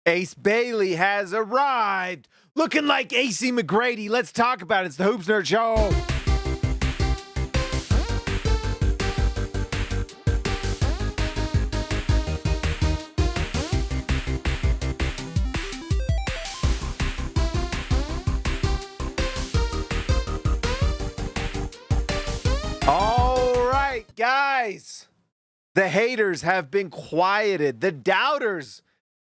Ace Bailey has arrived, looking like AC McGrady. Let's talk about it. It's the Hoops Nerd Show. All right, guys. The haters have been quieted. The doubters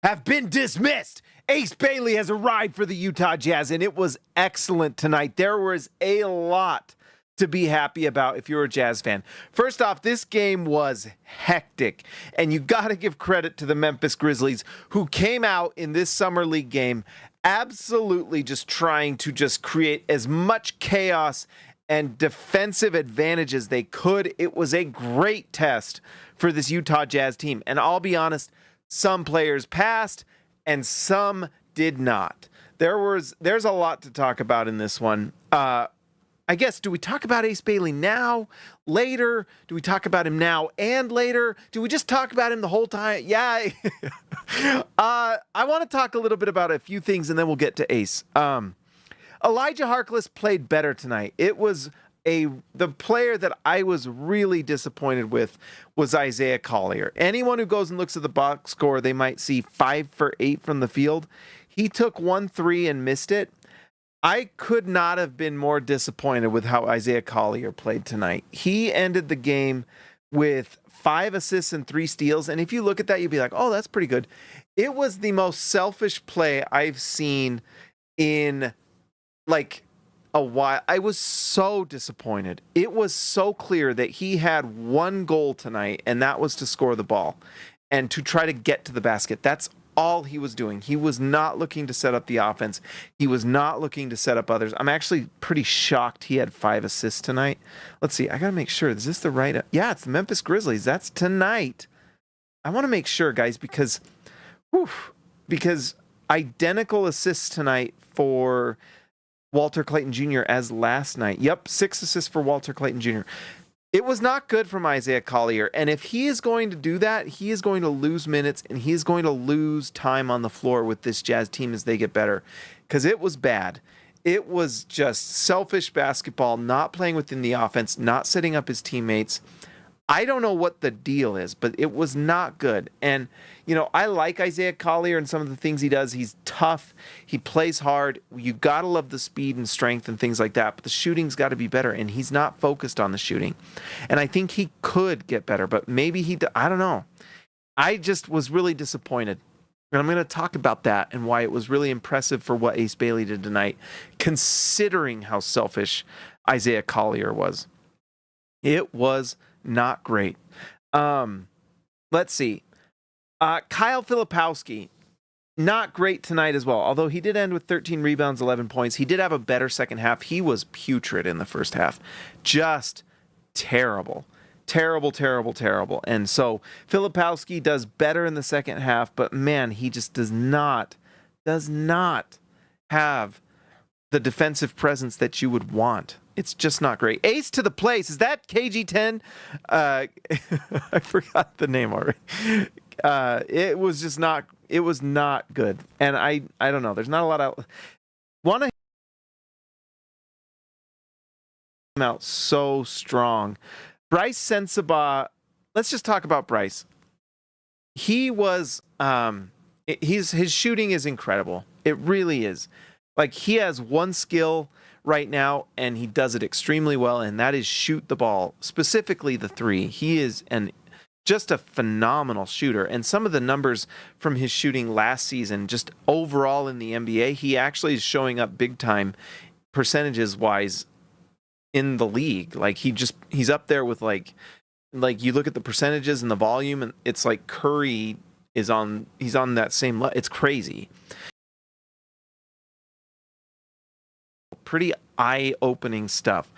have been dismissed. Ace Bailey has arrived for the Utah Jazz, and it was excellent tonight. There was a lot to be happy about if you're a Jazz fan. First off, this game was hectic, and you got to give credit to the Memphis Grizzlies, who came out in this summer league game absolutely just trying to just create as much chaos and defensive advantage as they could. It was a great test for this Utah Jazz team, and I'll be honest, some players passed and some did not. There's a lot to talk about in this one. I guess, do we talk about Ace Bailey now, later? Do we talk about him now and later? Do we just talk about him the whole time? Yeah. I want to talk a little bit about a few things and then we'll get to Ace. Elijah Harkless played better tonight. It was the player that I was really disappointed with was Isaiah Collier. Anyone who goes and looks at the box score, they might see 5 for 8 from the field. He took 1 3 and missed it. I could not have been more disappointed with how Isaiah Collier played tonight. He ended the game with 5 assists and 3 steals. And if you look at that, you'd be like, oh, that's pretty good. It was the most selfish play I've seen in like a while. I was so disappointed. It was so clear that he had one goal tonight, and that was to score the ball and to try to get to the basket. That's all he was doing. He was not looking to set up the offense. He was not looking to set up others. I'm actually pretty shocked he had 5 assists tonight. Let's see. I got to make sure. Is this the right? Yeah, it's the Memphis Grizzlies. That's tonight. I want to make sure, guys, because identical assists tonight for Walter Clayton Jr. as last night. Yep, 6 assists for Walter Clayton Jr. It was not good from Isaiah Collier, and if he is going to do that, he is going to lose minutes, and he is going to lose time on the floor with this Jazz team as they get better, because it was bad. It was just selfish basketball, not playing within the offense, not setting up his teammates. I don't know what the deal is, but it was not good. And, you know, I like Isaiah Collier and some of the things he does. He's tough. He plays hard. You got to love the speed and strength and things like that. But the shooting's got to be better, and he's not focused on the shooting. And I think he could get better, but maybe I don't know. I just was really disappointed. And I'm going to talk about that and why it was really impressive for what Ace Bailey did tonight, considering how selfish Isaiah Collier was. It was not great. Let's see. Kyle Filipowski, not great tonight as well. Although he did end with 13 rebounds, 11 points. He did have a better second half. He was putrid in the first half. Just terrible. Terrible, terrible, terrible. And so Filipowski does better in the second half, but man, he just does not have the defensive presence that you would want. It's just not great. Ace to the place. Is that KG10? I forgot the name already. It was just not. It was not good. And I don't know. There's not a lot of. Want to come out so strong. Bryce Sensabaugh. Let's just talk about Bryce. He was. His shooting is incredible. It really is. Like, he has one skill right now, and he does it extremely well, and that is shoot the ball, specifically the 3. He is just a phenomenal shooter, and some of the numbers from his shooting last season, just overall in the NBA, he actually is showing up big time percentages-wise in the league. Like, he's up there with, like you look at the percentages and the volume, and it's like Curry he's on that same level. It's crazy. Pretty eye-opening stuff.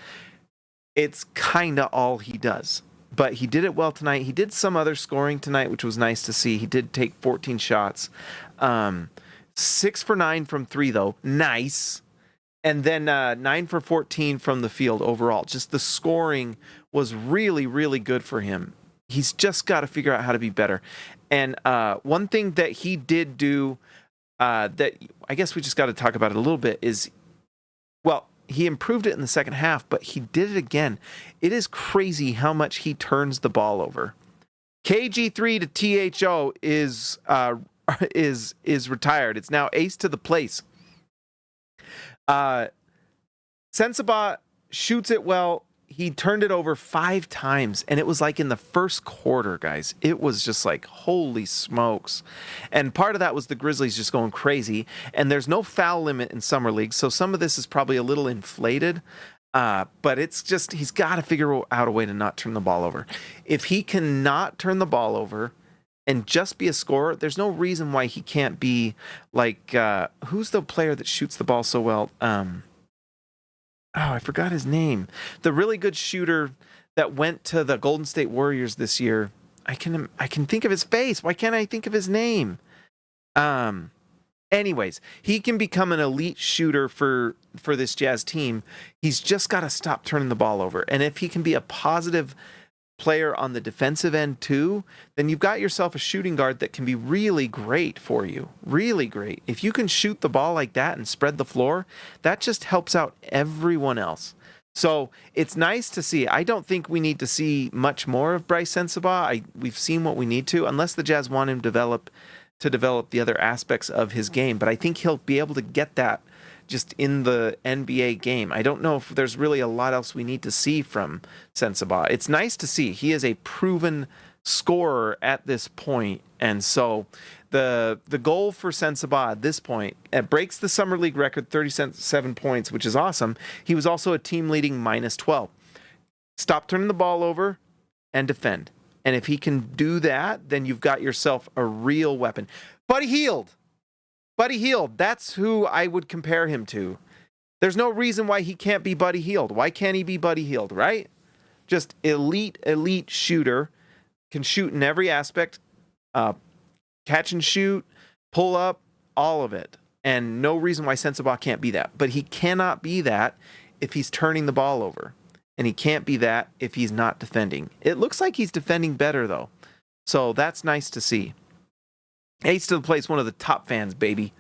It's kind of all he does. But he did it well tonight. He did some other scoring tonight, which was nice to see. He did take 14 shots. 6 for 9 from 3, though. Nice. And then 9 for 14 from the field overall. Just the scoring was really, really good for him. He's just got to figure out how to be better. And one thing that he did do that I guess we just got to talk about it a little bit is, well, he improved it in the second half, but he did it again. It is crazy how much he turns the ball over. KG3 to THO is retired. It's now ace to the place. Sensabaugh shoots it well. He turned it over 5 times, and it was like in the first quarter, guys. It was just like, holy smokes. And part of that was the Grizzlies just going crazy, and there's no foul limit in Summer League, so some of this is probably a little inflated, but it's just, he's got to figure out a way to not turn the ball over. If he cannot turn the ball over and just be a scorer, there's no reason why he can't be like, who's the player that shoots the ball so well? I forgot his name. The really good shooter that went to the Golden State Warriors this year. I can think of his face. Why can't I think of his name? Anyways, he can become an elite shooter for this Jazz team. He's just got to stop turning the ball over. And if he can be a positive player on the defensive end too, then you've got yourself a shooting guard that can be really great for you. Really great. If you can shoot the ball like that and spread the floor, that just helps out everyone else. So it's nice to see. I don't think we need to see much more of Bryce Sensabaugh. We've seen what we need to, unless the Jazz want him to develop the other aspects of his game. But I think he'll be able to get that just in the NBA game. I don't know if there's really a lot else we need to see from Sensabaugh. It's nice to see. He is a proven scorer at this point. And so the goal for Sensabaugh at this point, it breaks the Summer League record, 37 points, which is awesome. He was also a team leading minus 12. Stop turning the ball over and defend. And if he can do that, then you've got yourself a real weapon. Buddy Hield. That's who I would compare him to. There's no reason why he can't be Buddy Hield. Why can't he be Buddy Hield, right? Just elite shooter. Can shoot in every aspect. Catch and shoot, pull up, all of it. And no reason why Sensabaugh can't be that. But he cannot be that if he's turning the ball over. And he can't be that if he's not defending. It looks like he's defending better, though. So that's nice to see. Ace to the Place, one of the top fans, baby.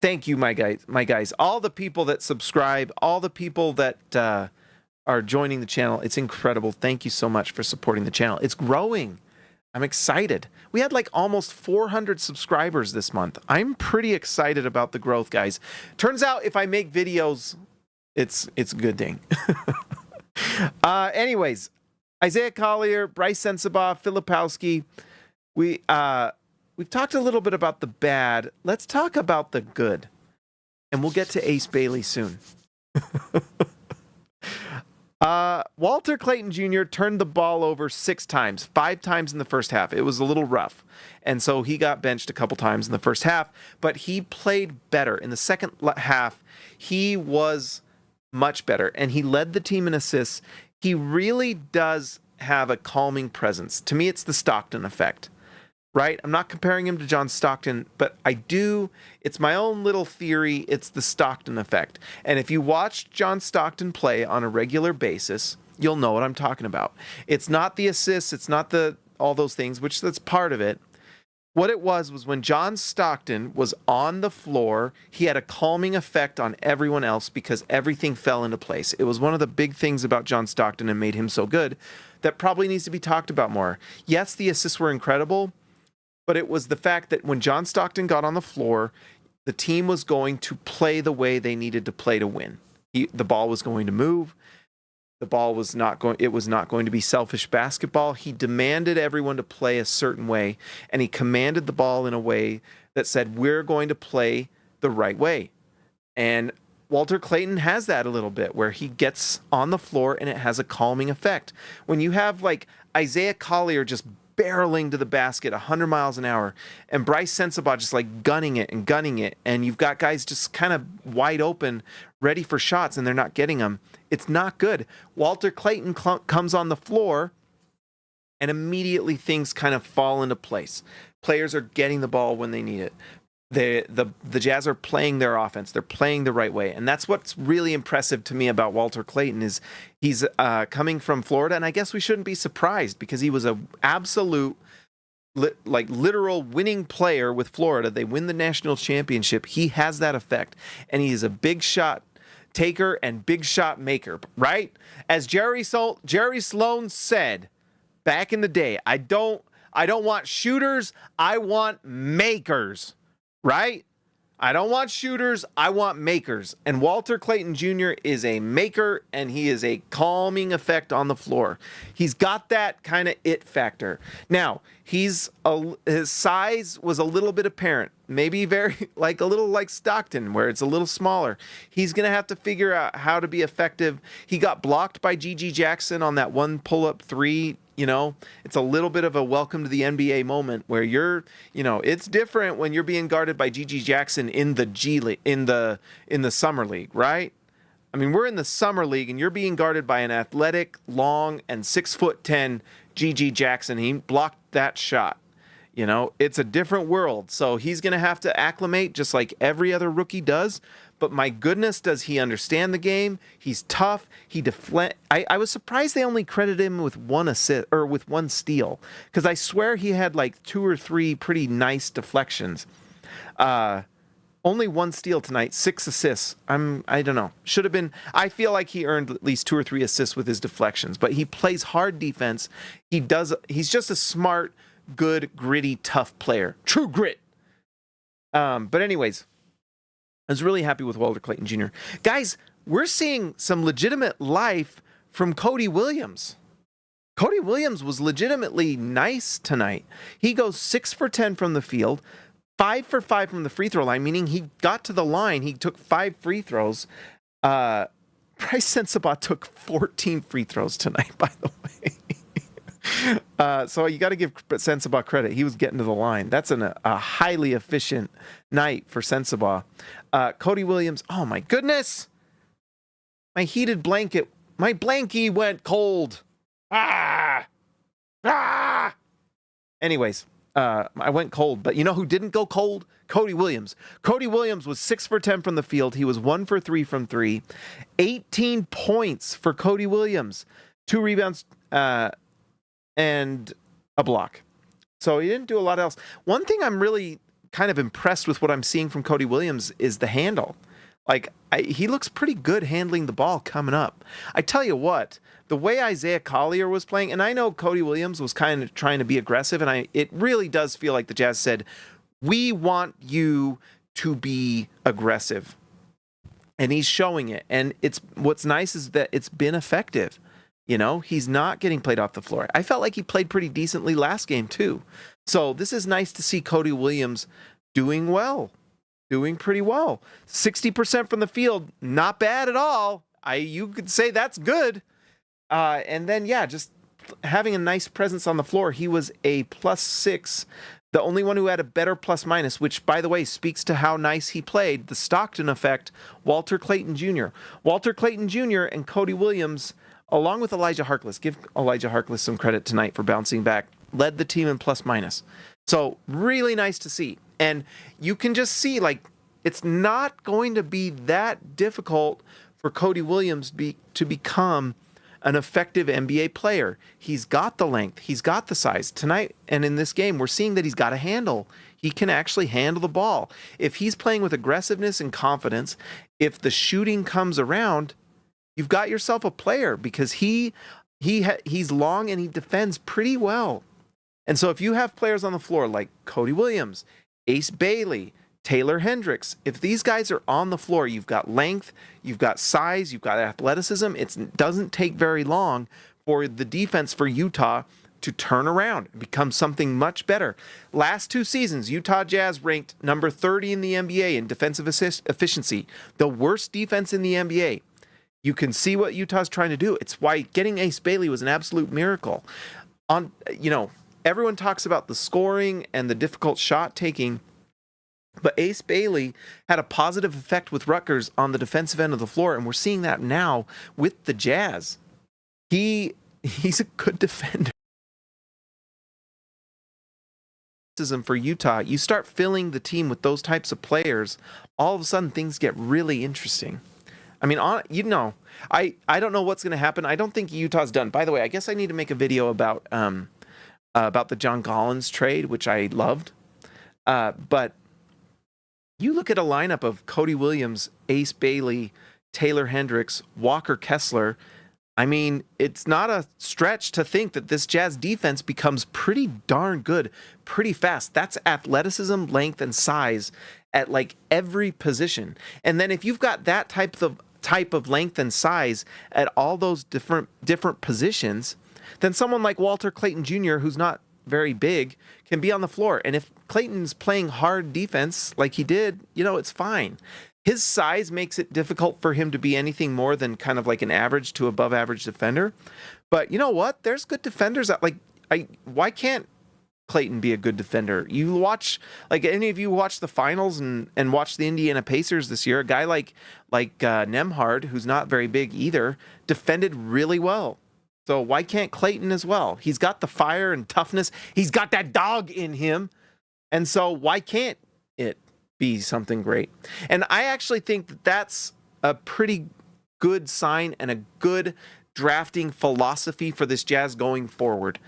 Thank you, my guys. All the people that subscribe, all the people that are joining the channel. It's incredible. Thank you so much for supporting the channel. It's growing. I'm excited. We had like almost 400 subscribers this month. I'm pretty excited about the growth, guys. Turns out if I make videos, it's a good thing. Anyways, Isaiah Collier, Bryce Sensabaugh, Filipowski. We've talked a little bit about the bad. Let's talk about the good. And we'll get to Ace Bailey soon. Walter Clayton Jr. turned the ball over 6 times, 5 times in the first half. It was a little rough. And so he got benched a couple times in the first half, but he played better. In the second half, he was much better, and he led the team in assists. He really does have a calming presence. To me, it's the Stockton effect. Right? I'm not comparing him to John Stockton, but I do. It's my own little theory. It's the Stockton effect. And if you watch John Stockton play on a regular basis, you'll know what I'm talking about. It's not the assists. It's not all those things, which that's part of it. What it was when John Stockton was on the floor, he had a calming effect on everyone else because everything fell into place. It was one of the big things about John Stockton and made him so good that probably needs to be talked about more. Yes, the assists were incredible, but it was the fact that when John Stockton got on the floor, the team was going to play the way they needed to play to win. The ball was going to move. It was not going to be selfish basketball. He demanded everyone to play a certain way, and he commanded the ball in a way that said, we're going to play the right way. And Walter Clayton has that a little bit, where he gets on the floor and it has a calming effect. When you have like Isaiah Collier just barreling to the basket 100 miles an hour, and Bryce Sensabaugh just like gunning it, and you've got guys just kind of wide open, ready for shots, and they're not getting them. It's not good. Walter Clayton comes on the floor, and immediately things kind of fall into place. Players are getting the ball when they need it. The Jazz are playing their offense. They're playing the right way. And that's what's really impressive to me about Walter Clayton is he's coming from Florida. And I guess we shouldn't be surprised because he was an absolute literal winning player with Florida. They win the national championship. He has that effect, and he is a big shot taker and big shot maker, right? As Jerry Sloan said back in the day, I don't want shooters, I want makers, right? I don't want shooters, I want makers. And Walter Clayton Jr. is a maker, and he is a calming effect on the floor. He's got that kind of it factor. Now, his size was a little bit apparent. Maybe a little like Stockton, where it's a little smaller. He's going to have to figure out how to be effective. He got blocked by G.G. Jackson on that one pull-up three. It's a little bit of a welcome to the NBA moment where it's different when you're being guarded by G.G. Jackson in the G League, in the summer league, right? I mean, we're in the summer league and you're being guarded by an athletic, long, and 6'10" G.G. Jackson. He blocked that shot. It's a different world. So he's going to have to acclimate just like every other rookie does. But my goodness, does he understand the game? He's tough. He I was surprised they only credited him with one assist or with one steal, because I swear he had like 2 or 3 pretty nice deflections. Only one steal tonight, 6 assists. I don't know. Should have been. I feel like he earned at least 2 or 3 assists with his deflections. But he plays hard defense. He's just a smart, good, gritty, tough player. True grit. But anyways, I was really happy with Walter Clayton Jr. Guys, we're seeing some legitimate life from Cody Williams. Cody Williams was legitimately nice tonight. He goes 6 for 10 from the field, 5 for 5 from the free throw line, meaning he got to the line. He took 5 free throws. Bryce Sensabaugh took 14 free throws tonight, by the way. So you got to give Sensabaugh credit. He was getting to the line. That's a highly efficient night for Sensabaugh. Cody Williams, oh my goodness. My heated blanket, my blankie went cold. Anyways, I went cold, but you know who didn't go cold? Cody Williams. Cody Williams was 6 for 10 from the field. He was 1 for 3 from 3. 18 points for Cody Williams. 2 rebounds, and a block. So he didn't do a lot else. One thing I'm really kind of impressed with what I'm seeing from Cody Williams is the handle. He looks pretty good handling the ball coming up. I tell you what, the way Isaiah Collier was playing, and I know Cody Williams was kind of trying to be aggressive, and it really does feel like the Jazz said, we want you to be aggressive. And he's showing it. And what's nice is that it's been effective. He's not getting played off the floor. I felt like he played pretty decently last game, too. So this is nice to see Cody Williams doing well, doing pretty well. 60% from the field, not bad at all. You could say that's good. And then, just having a nice presence on the floor. He was a +6, the only one who had a better plus-minus, which, by the way, speaks to how nice he played. The Stockton effect, Walter Clayton Jr. Walter Clayton Jr. and Cody Williams, along with Elijah Harkless, give Elijah Harkless some credit tonight for bouncing back, led the team in plus-minus. So really nice to see. And you can just see, it's not going to be that difficult for Cody Williams to become an effective NBA player. He's got the length. He's got the size. Tonight and in this game, we're seeing that he's got a handle. He can actually handle the ball. If he's playing with aggressiveness and confidence, if the shooting comes around, you've got yourself a player, because he's long and he defends pretty well. And so if you have players on the floor like Cody Williams, Ace Bailey, Taylor Hendricks, if these guys are on the floor, you've got length, you've got size, you've got athleticism. It doesn't take very long for the defense for Utah to turn around and become something much better. Last 2 seasons, Utah Jazz ranked number 30 in the NBA in defensive efficiency, the worst defense in the NBA. You can see what Utah's trying to do. It's why getting Ace Bailey was an absolute miracle. Everyone talks about the scoring and the difficult shot taking, but Ace Bailey had a positive effect with Rutgers on the defensive end of the floor, and we're seeing that now with the Jazz. He's a good defender. For Utah, you start filling the team with those types of players, all of a sudden things get really interesting. I mean, I don't know what's going to happen. I don't think Utah's done. By the way, I guess I need to make a video about about the John Collins trade, which I loved. But you look at a lineup of Cody Williams, Ace Bailey, Taylor Hendricks, Walker Kessler. I mean, it's not a stretch to think that this Jazz defense becomes pretty darn good pretty fast. That's athleticism, length, and size at like every position. And then if you've got that type of length and size at all those different positions, then someone like Walter Clayton Jr., who's not very big, can be on the floor. And if Clayton's playing hard defense like he did, it's fine. His size makes it difficult for him to be anything more than kind of like an average to above average defender. But you know what? There's good defenders that why can't Clayton be a good defender? You watch, like any of you watch the finals and watch the Indiana Pacers this year, a guy like Nembhard, who's not very big either, defended really well. So why can't Clayton as well? He's got the fire and toughness. He's got that dog in him. And so why can't it be something great? And I actually think that that's a pretty good sign and a good drafting philosophy for this Jazz going forward.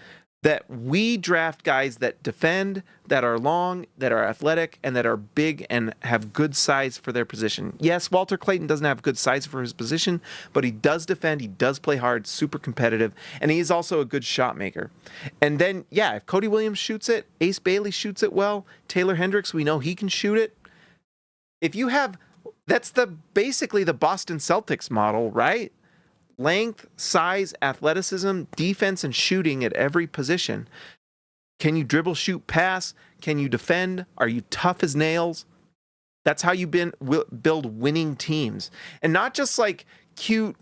That we draft guys that defend, that are long, that are athletic, and that are big and have good size for their position. Yes, Walter Clayton doesn't have good size for his position, but he does defend, he does play hard, super competitive, and he is also a good shot maker. And then, yeah, if Cody Williams shoots it, Ace Bailey shoots it well, Taylor Hendricks, we know he can shoot it. If you have, that's basically the Boston Celtics model, right? Length, size, athleticism, defense, and shooting at every position. Can you dribble, shoot, pass? Can you defend? Are you tough as nails? That's how you build winning teams. And not just like cute,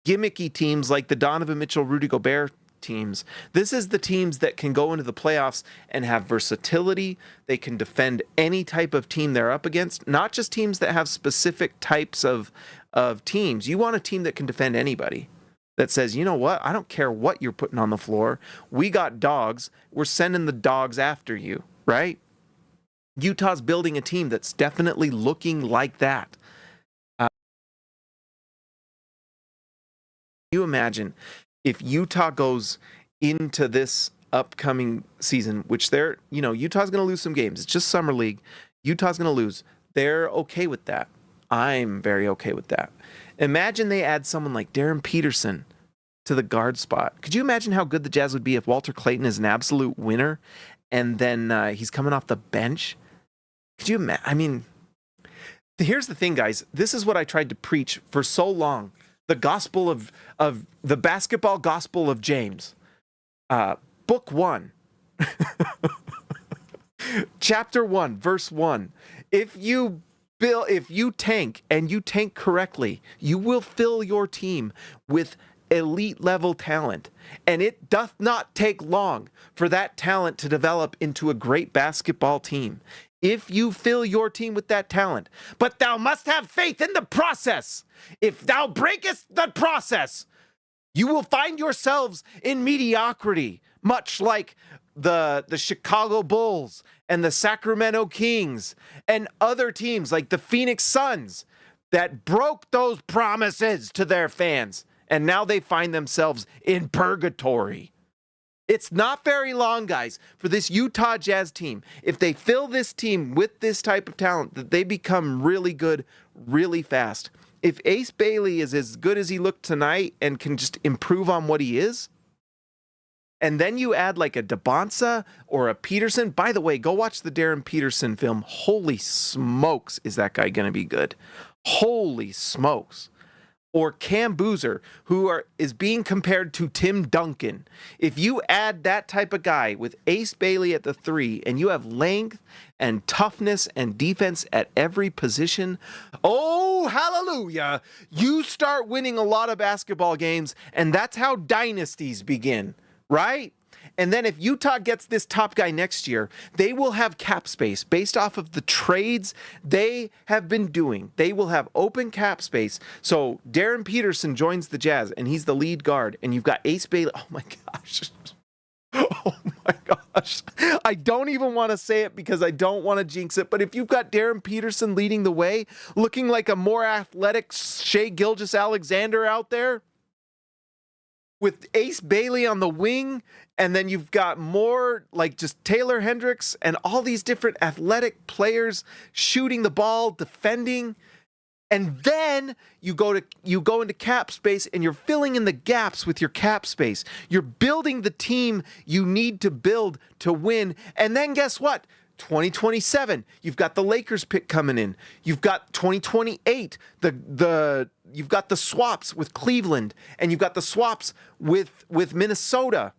gimmicky teams like the Donovan Mitchell, Rudy Gobert teams. This is the teams that can go into the playoffs and have versatility. They can defend any type of team they're up against, not just teams that have specific types of teams. You want a team that can defend anybody, that says, you know what, I don't care what you're putting on the floor. We got dogs. We're sending the dogs after you, right? Utah's building a team that's definitely looking like that. You imagine if Utah goes into this upcoming season, which Utah's going to lose some games. It's just summer league. Utah's going to lose. They're okay with that. I'm very okay with that. Imagine they add someone like Darren Peterson to the guard spot. Could you imagine how good the Jazz would be if Walter Clayton is an absolute winner and then he's coming off the bench? Could you imagine? I mean, here's the thing, guys. This is what I tried to preach for so long. The gospel of the basketball gospel of James. Book 1. Chapter 1, verse 1. If you tank and you tank correctly, you will fill your team with elite level talent. And it doth not take long for that talent to develop into a great basketball team. If you fill your team with that talent, but thou must have faith in the process. If thou breakest the process, you will find yourselves in mediocrity, much like the Chicago Bulls and the Sacramento Kings and other teams like the Phoenix Suns that broke those promises to their fans. And now they find themselves in purgatory. It's not very long, guys, for this Utah Jazz team. If they fill this team with this type of talent, that they become really good really fast. If Ace Bailey is as good as he looked tonight and can just improve on what he is, and then you add like a DeBonsa or a Peterson. By the way, go watch the Darren Peterson film. Holy smokes, is that guy going to be good? Holy smokes. Or Cam Boozer, is being compared to Tim Duncan. If you add that type of guy with Ace Bailey at the 3, and you have length and toughness and defense at every position, oh, hallelujah, you start winning a lot of basketball games, and that's how dynasties begin, right? And then if Utah gets this top guy next year, they will have cap space based off of the trades they have been doing. They will have open cap space. So Darren Peterson joins the Jazz, and he's the lead guard. And you've got Ace Bailey. Oh, my gosh. Oh, my gosh. I don't even want to say it because I don't want to jinx it. But if you've got Darren Peterson leading the way, looking like a more athletic Shai Gilgeous-Alexander out there, with Ace Bailey on the wing, and then you've got more like just Taylor Hendricks and all these different athletic players shooting the ball, defending. And then you go into cap space and you're filling in the gaps with your cap space. You're building the team you need to build to win. And then guess what? 2027, you've got the Lakers pick coming in. You've got 2028, you've got the swaps with Cleveland, and you've got the swaps with Minnesota.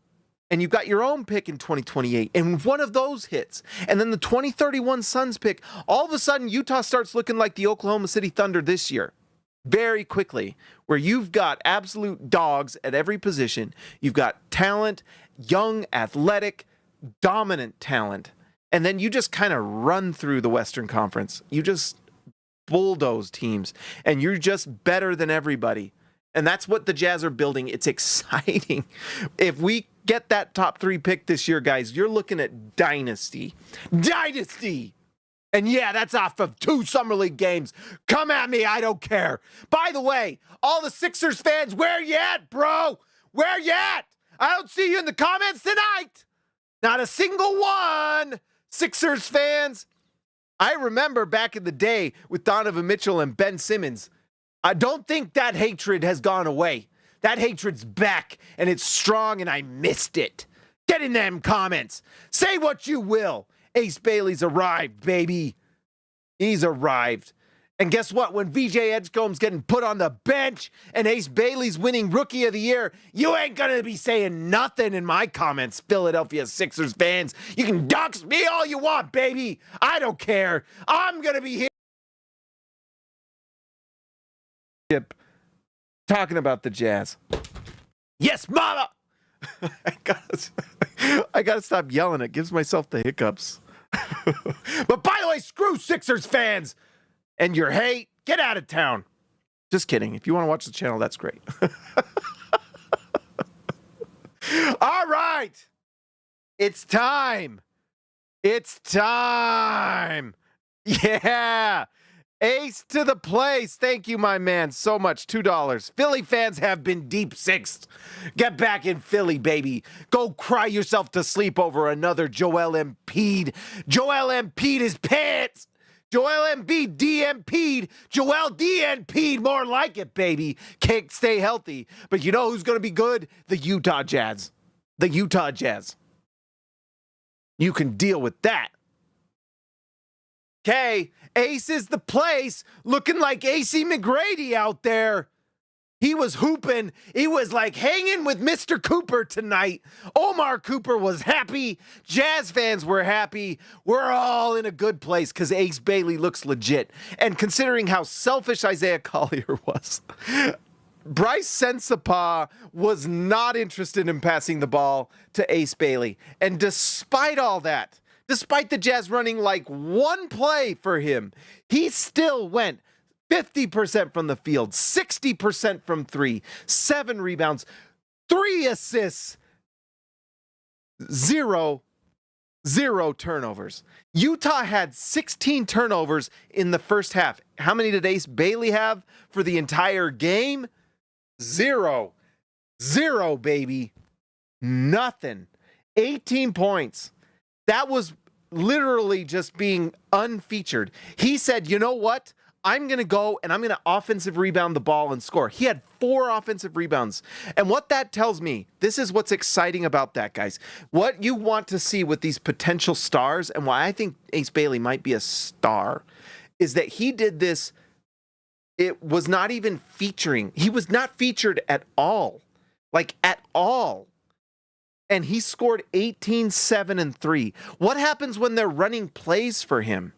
And you've got your own pick in 2028, and one of those hits, and then the 2031 Suns pick, all of a sudden Utah starts looking like the Oklahoma City Thunder this year, very quickly, where you've got absolute dogs at every position. You've got talent, young, athletic, dominant talent, and then you just kind of run through the Western Conference. You just bulldoze teams, and you're just better than everybody. And that's what the Jazz are building. It's exciting. If we get that top 3 pick this year, guys, you're looking at dynasty. Dynasty! And yeah, that's off of 2 Summer League games. Come at me, I don't care. By the way, all the Sixers fans, where you at, bro? Where you at? I don't see you in the comments tonight. Not a single one. Sixers fans. I remember back in the day with Donovan Mitchell and Ben Simmons, I don't think that hatred has gone away. That hatred's back, and it's strong, and I missed it. Get in them comments. Say what you will. Ace Bailey's arrived, baby. He's arrived. And guess what? When VJ Edgecombe's getting put on the bench and Ace Bailey's winning Rookie of the Year, you ain't going to be saying nothing in my comments, Philadelphia Sixers fans. You can dox me all you want, baby. I don't care. I'm going to be here talking about the Jazz. Yes, mama. I gotta stop yelling. It gives myself the hiccups. But by the way, screw Sixers fans and your hate. Get out of town. Just kidding. If you want to watch the channel, that's great. All right. It's time. It's time. Yeah. Ace to the place. Thank you, my man, so much. $2. Philly fans have been deep sixth. Get back in Philly, baby. Go cry yourself to sleep over another Joel Embiid. Joel Embiid is pants. Joel Embiid DMP'd. Joel DNP'd. More like it, baby. Can't stay healthy. But you know who's going to be good? The Utah Jazz. The Utah Jazz. You can deal with that. Okay, Ace is the place, looking like AC McGrady out there. He was hooping. He was like hanging with Mr. Cooper tonight. Omar Cooper was happy. Jazz fans were happy. We're all in a good place because Ace Bailey looks legit. And considering how selfish Isaiah Collier was, Bryce Sensabaugh was not interested in passing the ball to Ace Bailey. And despite all that, despite the Jazz running like one play for him, he still went 50% from the field, 60% from 3, 7 rebounds, 3 assists, 0 turnovers. Utah had 16 turnovers in the first half. How many did Ace Bailey have for the entire game? 0, baby. Nothing. 18 points. That was literally just being unfeatured. He said, you know what? I'm going to go and I'm going to offensive rebound the ball and score. He had 4 offensive rebounds. And what that tells me, this is what's exciting about that, guys. What you want to see with these potential stars, and why I think Ace Bailey might be a star, is that he did this. It was not even featuring. He was not featured at all. Like, at all. And he scored 18, 7, and 3. What happens when they're running plays for him?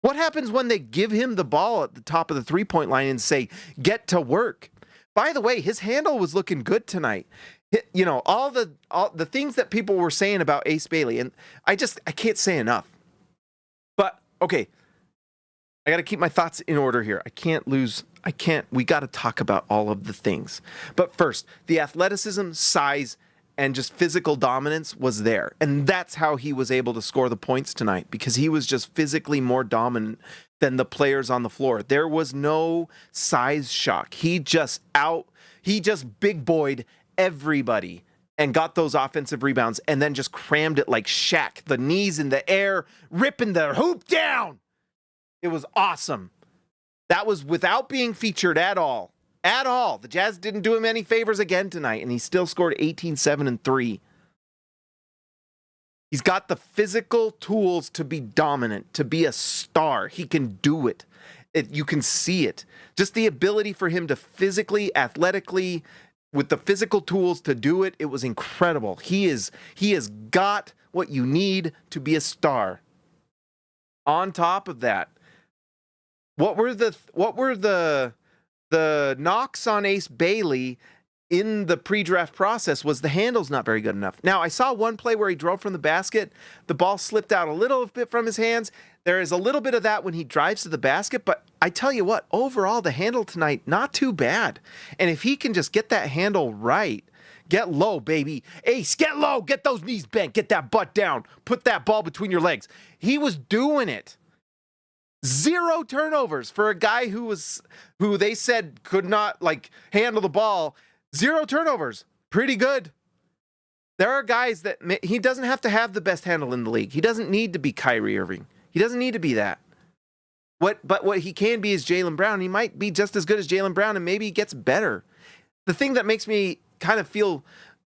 What happens when they give him the ball at the top of the three-point line and say, get to work? By the way, his handle was looking good tonight. You know, all the things that people were saying about Ace Bailey, and I can't say enough. But, okay, I got to keep my thoughts in order here. We got to talk about all of the things. But first, the athleticism, size, and just physical dominance was there. And that's how he was able to score the points tonight, because he was just physically more dominant than the players on the floor. There was no size shock. He just big boyed everybody and got those offensive rebounds and then just crammed it like Shaq, the knees in the air, ripping the hoop down. It was awesome. That was without being featured at all. At all. The Jazz didn't do him any favors again tonight, and he still scored 18, 7, and 3. He's got the physical tools to be dominant, to be a star. He can do it. You can see it. Just the ability for him to physically, athletically, with the physical tools to do it, it was incredible. He has got what you need to be a star. On top of that, what were the knocks on Ace Bailey in the pre-draft process was the handle's not very good enough. Now, I saw one play where he drove from the basket. The ball slipped out a little bit from his hands. There is a little bit of that when he drives to the basket, but I tell you what, overall, the handle tonight, not too bad. And if he can just get that handle right, get low, baby. Ace, get low, get those knees bent, get that butt down, put that ball between your legs. He was doing it. 0 turnovers for a guy who they said could not handle the ball. 0 turnovers. Pretty good. There are guys that he doesn't have to have the best handle in the league. He doesn't need to be Kyrie Irving. He doesn't need to be that. But what he can be is Jaylen Brown. He might be just as good as Jaylen Brown, and maybe he gets better. The thing that makes me kind of feel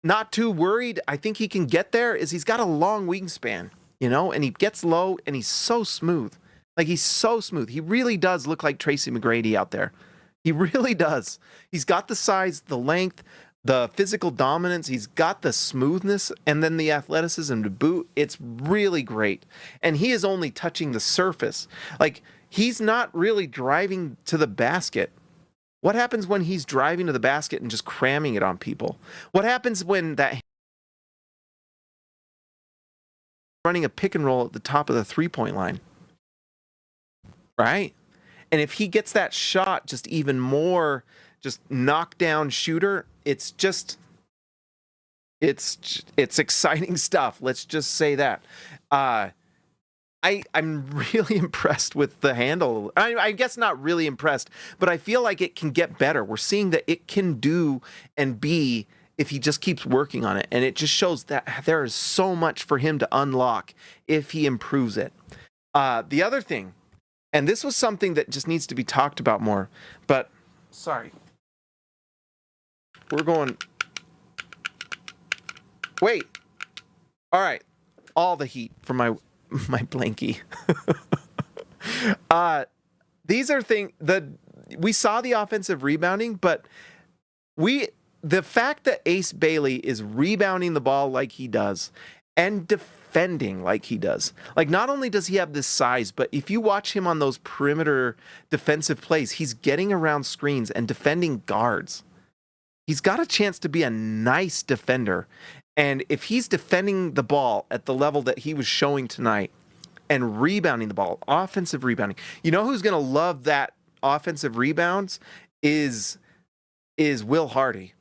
not too worried, I think he can get there, is he's got a long wingspan, and he gets low, and he's so smooth. He's so smooth. He really does look like Tracy McGrady out there. He really does. He's got the size, the length, the physical dominance. He's got the smoothness and then the athleticism to boot. It's really great. And he is only touching the surface. He's not really driving to the basket. What happens when he's driving to the basket and just cramming it on people? What happens when that running a pick and roll at the top of the three-point line? Right? And if he gets that shot just even more, just knockdown shooter, it's exciting stuff. Let's just say that. I'm really impressed with the handle. I guess not really impressed, but I feel like it can get better. We're seeing that it can do and be if he just keeps working on it. And it just shows that there is so much for him to unlock if he improves it. The other thing, and this was something that just needs to be talked about more, but sorry. We're going. Wait. All right. All the heat from my blankie. These are things that we saw the offensive rebounding, but the fact that Ace Bailey is rebounding the ball like he does and defending like he does. Not only does he have this size, but if you watch him on those perimeter defensive plays, he's getting around screens and defending guards. He's got a chance to be a nice defender. And if he's defending the ball at the level that he was showing tonight and rebounding the ball, offensive rebounding, who's going to love that offensive rebounds is Will Hardy.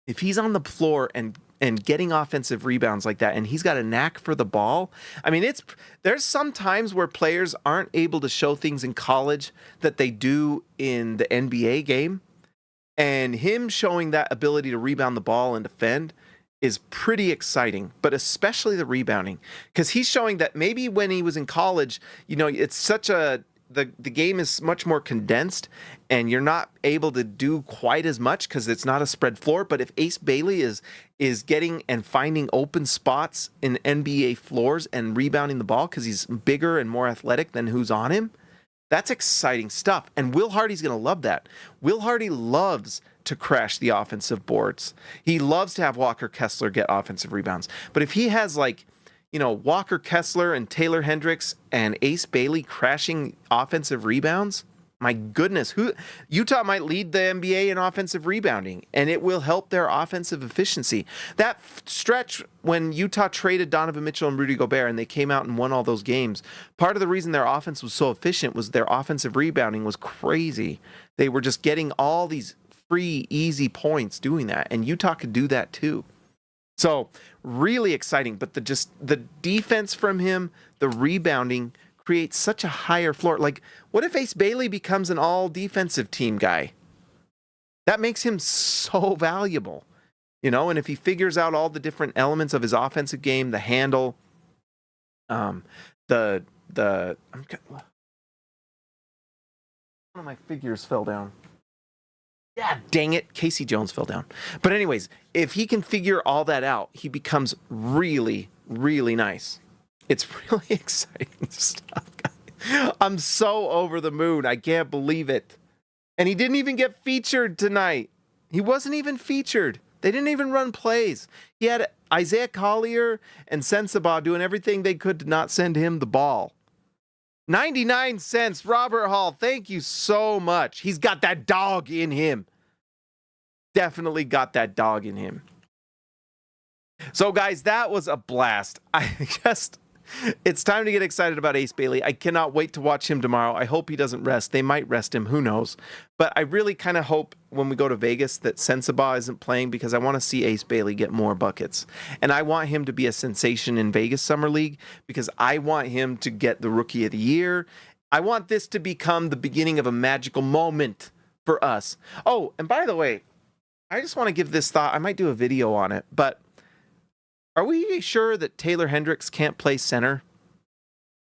If he's on the floor and getting offensive rebounds like that, and he's got a knack for the ball. There's some times where players aren't able to show things in college that they do in the NBA game. And him showing that ability to rebound the ball and defend is pretty exciting, but especially the rebounding, because he's showing that maybe when he was in college, it's such the game is much more condensed and you're not able to do quite as much because it's not a spread floor. But if Ace Bailey is getting and finding open spots in NBA floors and rebounding the ball because he's bigger and more athletic than who's on him, that's exciting stuff. And Will Hardy's going to love that. Will Hardy loves to crash the offensive boards. He loves to have Walker Kessler get offensive rebounds. But if he has Walker Kessler and Taylor Hendricks and Ace Bailey crashing offensive rebounds, my goodness, Utah might lead the NBA in offensive rebounding, and it will help their offensive efficiency. That stretch when Utah traded Donovan Mitchell and Rudy Gobert and they came out and won all those games, part of the reason their offense was so efficient was their offensive rebounding was crazy. They were just getting all these free, easy points doing that, and Utah could do that too. So really exciting, but the defense from him, the rebounding creates such a higher floor. What if Ace Bailey becomes an all defensive team guy? That makes him so valuable. You know, and if he figures out all the different elements of his offensive game, the handle, one of my figures fell down. Yeah, dang it. Casey Jones fell down. But anyways, if he can figure all that out, he becomes really, really nice. It's really exciting stuff, guys. I'm so over the moon. I can't believe it. And he didn't even get featured tonight. He wasn't even featured. They didn't even run plays. He had Isaiah Collier and Sensabaugh doing everything they could to not send him the ball. 99 cents, Robert Hall. Thank you so much. He's got that dog in him. Definitely got that dog in him. So, guys, that was a blast. It's time to get excited about Ace Bailey. I cannot wait to watch him tomorrow. I hope he doesn't rest. They might rest him. Who knows? But I really kind of hope when we go to Vegas that Sensabaugh isn't playing, because I want to see Ace Bailey get more buckets. And I want him to be a sensation in Vegas Summer League, because I want him to get the Rookie of the Year. I want this to become the beginning of a magical moment for us. Oh, and by the way, I just want to give this thought. I might do a video on it, but are we sure that Taylor Hendricks can't play center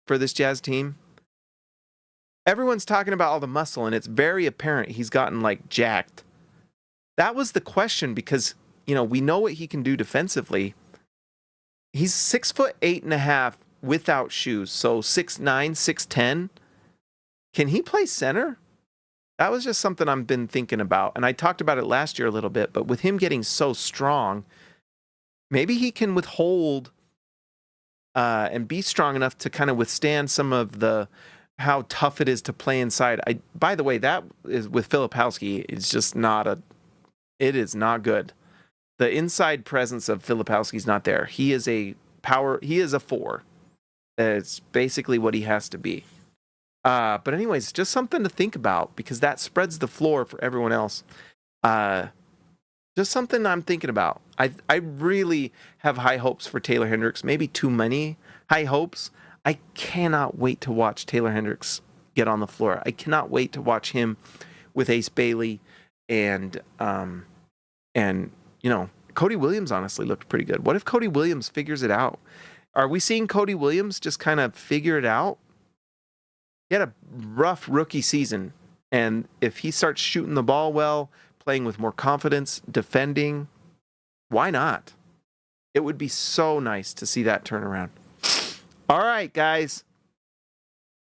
for this Jazz team? Everyone's talking about all the muscle, and it's very apparent he's gotten, like, jacked. That was the question, because, you know, we know what he can do defensively. He's 6'8.5" without shoes, so 6'9", 6'10". Can he play center? That was just something I've been thinking about, and I talked about it last year a little bit, but with him getting so strong, maybe he can withhold and be strong enough to kind of withstand some of the how tough it is to play inside. By the way, that is with Filipowski. It's just it is not good. The inside presence of Filipowski's not there. He is a 4. It's basically what he has to be. But anyways, just something to think about, because that spreads the floor for everyone else. Just something I'm thinking about. I really have high hopes for Taylor Hendricks, maybe too many high hopes. I cannot wait to watch Taylor Hendricks get on the floor. I cannot wait to watch him with Ace Bailey and you know, Cody Williams honestly looked pretty good. What if Cody Williams figures it out? Are we seeing Cody Williams just kind of figure it out? He had a rough rookie season, and if he starts shooting the ball well, playing with more confidence, defending, why not? It would be so nice to see that turn around. All right, guys.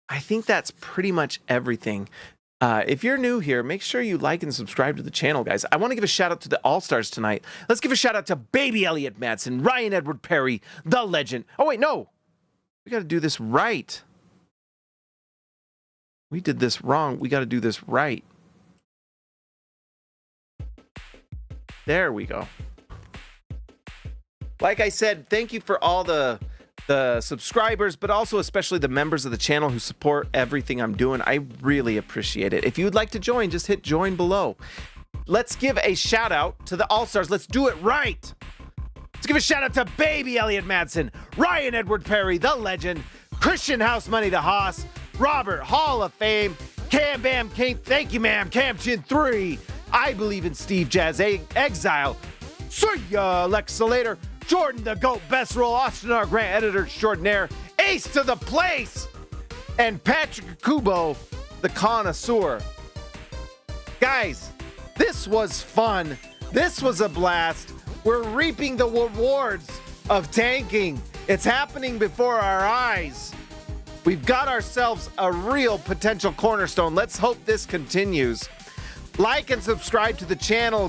I think that's pretty much everything. If you're new here, make sure you like and subscribe to the channel, guys. I want to give a shout out to the All-Stars tonight. Let's give a shout out to Baby Elliott Madsen, Ryan Edward Perry, the legend. Oh, wait, no. We got to do this right. We did this wrong. We got to do this right. There we go. Like I said, thank you for all the subscribers, but also especially the members of the channel who support everything I'm doing. I really appreciate it. If you would like to join, just hit join below. Let's give a shout out to the All-Stars. Let's do it right. Let's give a shout out to Baby Elliott Madsen, Ryan Edward Perry, the legend, Christian House Money to Haas, Robert Hall of Fame, Cam Bam King, thank you, ma'am, Cam Chin 3, I Believe in Steve Jazz Exile, see ya, Alexa later, Jordan the GOAT, Best Roll, Austin R. Grant, Editor Extraordinaire, Ace to the Place, and Patrick Kubo, the Connoisseur. Guys, this was fun. This was a blast. We're reaping the rewards of tanking. It's happening before our eyes. We've got ourselves a real potential cornerstone. Let's hope this continues. Like and subscribe to the channel.